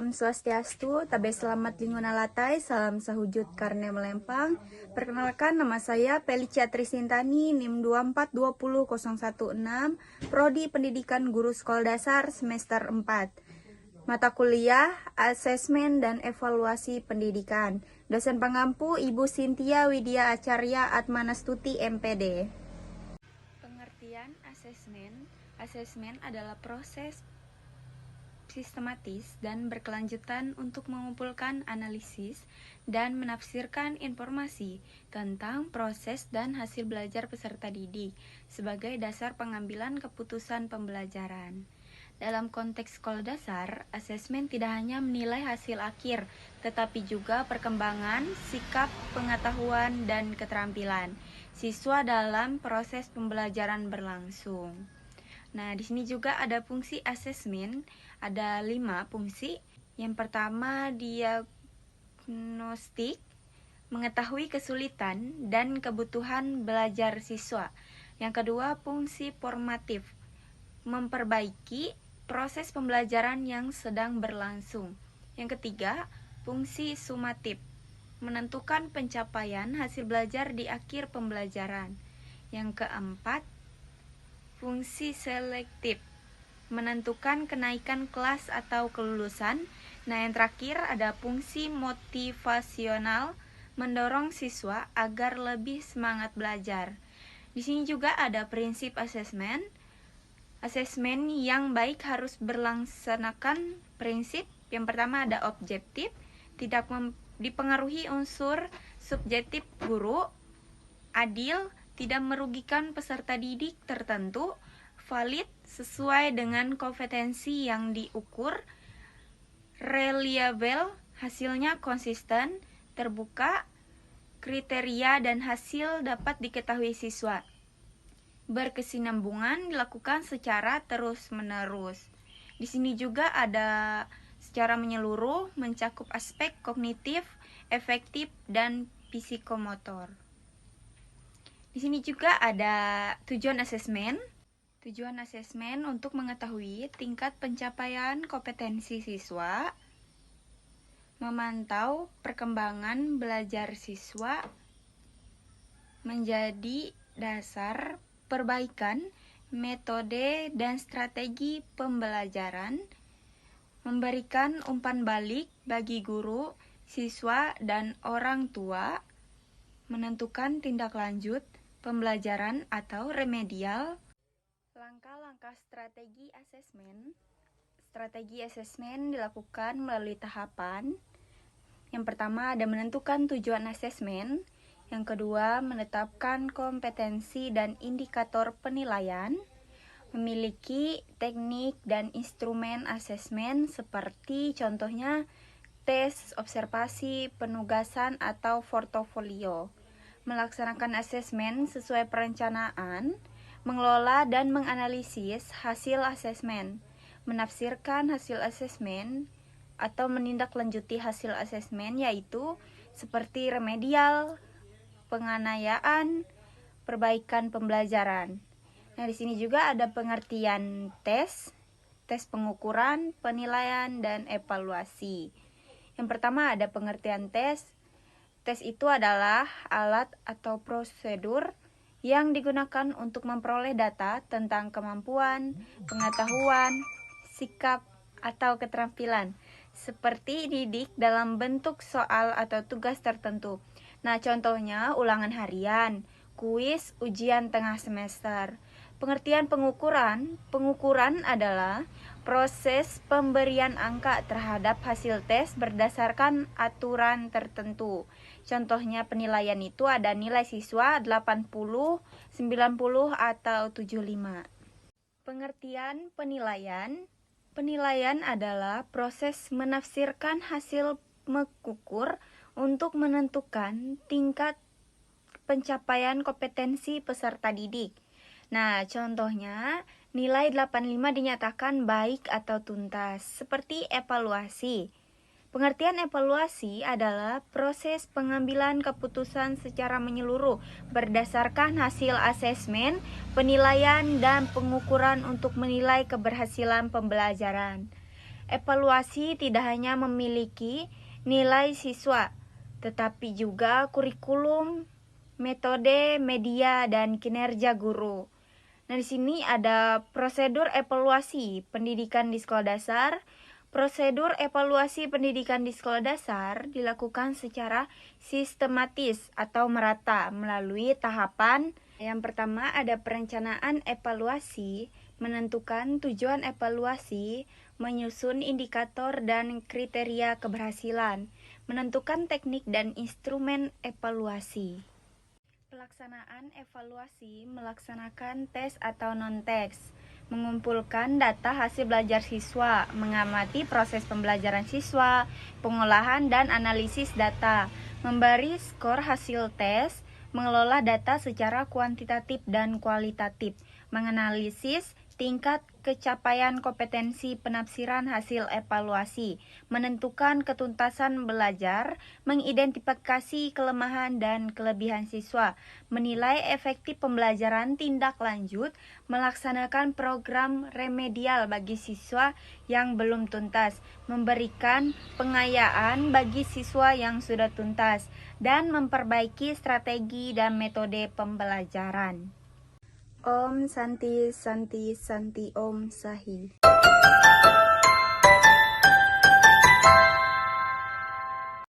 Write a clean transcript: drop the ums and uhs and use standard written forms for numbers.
Om Swastiastu, tabe selamat linguna latai, salam sahujud karne melempang. Perkenalkan, nama saya Felicia Trisintani, NIM 2420016, Prodi Pendidikan Guru Sekolah Dasar semester 4. Mata kuliah, asesmen dan evaluasi pendidikan. Dosen pengampu Ibu Cynthia Widya Acarya Atmanastuti MPD. Pengertian asesmen. Asesmen adalah proses sistematis dan berkelanjutan untuk mengumpulkan analisis dan menafsirkan informasi tentang proses dan hasil belajar peserta didik sebagai dasar pengambilan keputusan pembelajaran. Dalam konteks sekolah dasar, asesmen tidak hanya menilai hasil akhir, tetapi juga perkembangan, sikap, pengetahuan, dan keterampilan siswa dalam proses pembelajaran berlangsung. Nah, di sini juga ada fungsi asesmen, ada 5 fungsi. Yang pertama, diagnostik, mengetahui kesulitan dan kebutuhan belajar siswa. Yang kedua, fungsi formatif, memperbaiki proses pembelajaran yang sedang berlangsung. Yang ketiga, fungsi sumatif, menentukan pencapaian hasil belajar di akhir pembelajaran. Yang keempat, fungsi selektif, menentukan kenaikan kelas atau kelulusan. Nah, yang terakhir ada fungsi motivasional, mendorong siswa agar lebih semangat belajar. Di sini juga ada prinsip asesmen. Asesmen yang baik harus berlaksanakan prinsip. Yang pertama ada objektif, tidak dipengaruhi unsur subjektif guru, adil, tidak merugikan peserta didik tertentu, valid sesuai dengan kompetensi yang diukur, reliable, hasilnya konsisten, terbuka, kriteria dan hasil dapat diketahui siswa. Berkesinambungan dilakukan secara terus-menerus. Di sini juga ada secara menyeluruh mencakup aspek kognitif, efektif, dan psikomotor. Di sini juga ada tujuan asesmen. Tujuan asesmen untuk mengetahui tingkat pencapaian kompetensi siswa, memantau perkembangan belajar siswa, menjadi dasar perbaikan metode dan strategi pembelajaran, memberikan umpan balik bagi guru, siswa, dan orang tua, menentukan tindak lanjut pembelajaran atau remedial. Langkah-langkah strategi asesmen. Strategi asesmen dilakukan melalui tahapan. Yang pertama ada menentukan tujuan asesmen. Yang kedua menetapkan kompetensi dan indikator penilaian. Memiliki teknik dan instrumen asesmen seperti contohnya tes, observasi, penugasan, atau portofolio. Melaksanakan asesmen sesuai perencanaan, mengelola dan menganalisis hasil asesmen, menafsirkan hasil asesmen atau menindaklanjuti hasil asesmen yaitu seperti remedial, penganiayaan, perbaikan pembelajaran. Nah, di sini juga ada pengertian tes pengukuran, penilaian, dan evaluasi. Yang pertama ada pengertian tes. Tes itu adalah alat atau prosedur yang digunakan untuk memperoleh data tentang kemampuan, pengetahuan, sikap, atau keterampilan, seperti didik dalam bentuk soal atau tugas tertentu. Nah, contohnya ulangan harian, kuis, ujian tengah semester. Pengertian pengukuran adalah proses pemberian angka terhadap hasil tes berdasarkan aturan tertentu. Contohnya penilaian itu ada nilai siswa 80, 90, atau 75. Pengertian penilaian. Penilaian adalah proses menafsirkan hasil mengukur untuk menentukan tingkat pencapaian kompetensi peserta didik. Nah, contohnya nilai 85 dinyatakan baik atau tuntas, seperti evaluasi. Pengertian evaluasi adalah proses pengambilan keputusan secara menyeluruh berdasarkan hasil asesmen, penilaian, dan pengukuran untuk menilai keberhasilan pembelajaran. Evaluasi tidak hanya memiliki nilai siswa, tetapi juga kurikulum, metode, media, dan kinerja guru. Nah, di sini ada prosedur evaluasi pendidikan di sekolah dasar. Prosedur evaluasi pendidikan di sekolah dasar dilakukan secara sistematis atau merata melalui tahapan. Yang pertama ada perencanaan evaluasi, menentukan tujuan evaluasi, menyusun indikator dan kriteria keberhasilan, menentukan teknik dan instrumen evaluasi. Pelaksanaan evaluasi melaksanakan tes atau non-tes, mengumpulkan data hasil belajar siswa, mengamati proses pembelajaran siswa, pengolahan dan analisis data, memberi skor hasil tes, mengelola data secara kuantitatif dan kualitatif, menganalisis tingkat kecapaian kompetensi penafsiran hasil evaluasi, menentukan ketuntasan belajar, mengidentifikasi kelemahan dan kelebihan siswa, menilai efektif pembelajaran tindak lanjut, melaksanakan program remedial bagi siswa yang belum tuntas, memberikan pengayaan bagi siswa yang sudah tuntas, dan memperbaiki strategi dan metode pembelajaran. Om Santi Santi Santi Om Sahi.